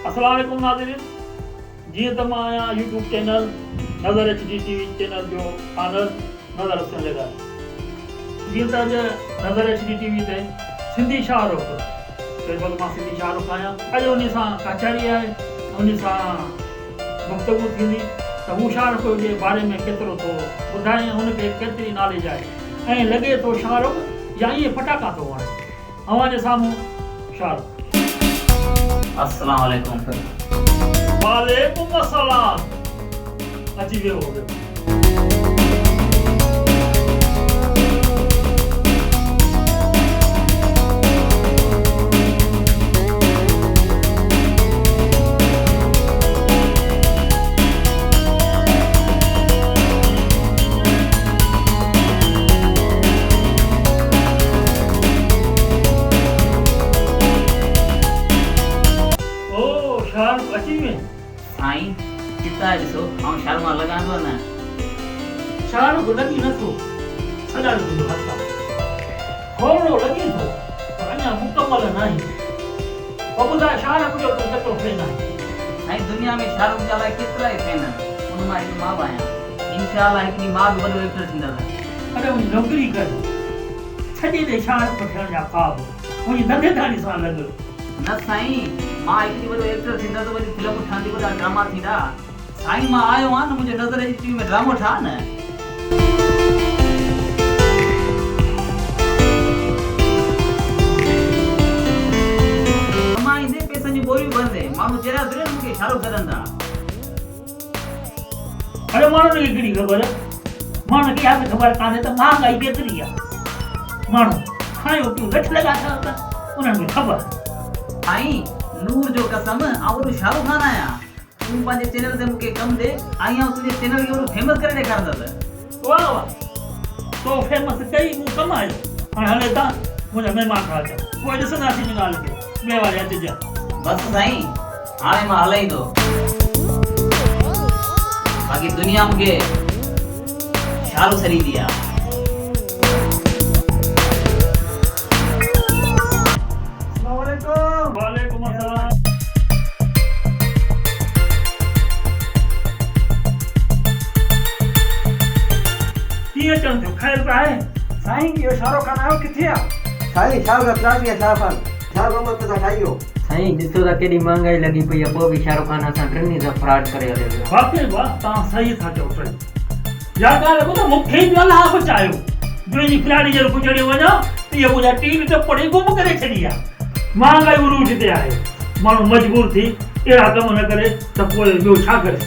अस्सलाम वालेकुम नाज़रीन, जीअं त मां आहियां यूट्यूब चैनल नज़र HD TV चैनल जो ऑनर नज़र हसन लॻा। जीअं त अॼु नज़र HD TV ते सिंधी शाहरुख़ लॻभॻि मां सिंधी शाहरुख़ आहियां। अॼु उन सां कचहरी आहे, उन सां गुफ़्तगू थींदी त हू शाहरुख़ जे बारे में केतिरो थो ॿुधाए, हुनखे केतिरी नॉलेज आहे ऐं लॻे थो शाहरुख़ या इहे फटाका थो वणे। अव्हां जे साम्हूं शाहरुख़। अस्सलाम वालेकुम। वालेकुम अस्सलाम। अची वियो हो। शाहरुख़ अची वियो साईं किता ॾिसो ऐं शर्मा लॻंदो न। शाहरुख़ लॻी नथो, सॼा ॾिसो हथा थोरो लॻे थो पर अञा मुकमल न आहे। पोइ ॿुधाए शाहरुख़ जो तूं केतिरो फैन आहे? साईं दुनिया में शाहरुख़ जा लाइ केतिरा ई फैन आहिनि, उन मां हिकु मां बि आहियां। इंशाअल्लाह हिकिड़ी मां बि वॾो एक्टर थींदसि। अरे मुंहिंजी नौकिरी कर, छॾे ॾे शाहरुख़ थियण जा ख़्वाब, मुंहिंजी धंधेदारी सां लॻ। न साईं, मां हिकिड़ी वॾो एक्टर थींदसि, वॾी फिल्म ठहंदी, वॾा ड्रामा थींदा। साईं मां आयो आहियां न, मुंहिंजे नज़र जी टीवी में ड्रामो ठहा न। मां ईंदे पैसनि जी ॿोरियूं भरंदे माण्हू चहिरा फिरे न मूंखे शाहरुख़ सॾंदा। अरे माण्हुनि खे कहिड़ी ख़बर, माण्हुनि खे यादि ख़बर कान्हे त महांगाई केतिरी आहे। माण्हू खायो पियो घटि लॻा था त उन्हनि खे ख़बर। साईं नूर जो कसम, आउं वॾो शाहरुख़ खान आहियां। तूं पंहिंजे चैनल ते मूंखे कमु ॾे, आहियां तुंहिंजे चैनल खे वॾो फेमस करे ॾेखारींदसि। वाह वाह, तो फेमस कई मूं कमायो। हाणे हले था मुंहिंजा महिमान था अचनि, पोइ ॾिसंदासीं हिन ॻाल्हि खे। ॿिए वारे अचिजांइ। बसि साईं, हाणे मां हलां थो। बाक़ी दुनिया मूंखे शाहरुख़ सॾींदी आहे। वालेकुम अस्सलाम। कीअं अचनि थियो, ख़ैर त आहे? साईं इहो शाहरुख़ खान आयो किथे आहे? साईं शाहरुख़ प्लाटी आहे शाहरुख़ मोहम्मद सां ठाहियो। साईं ॾिसो त केॾी महांगाई लॻी पई आहे, पोइ बि शाहरुख़ खान असां टिनी सां फ्रॉड करे हले वियो। वाक़ई वाह, तव्हां सही था चओ पिया। या ॻाल्हि ॿुधो, मूंखे ई अलाह बचायो। ॿिए खिलाड़ी जे रूप चढ़ी वञा त इहा मुंहिंजा टीम त पढ़ी गुम करे छॾी आहे। महांगाई उरूज ते आहे, माण्हू मजबूर थी अहिड़ा कम न करे त पोइ ॿियो छा करे।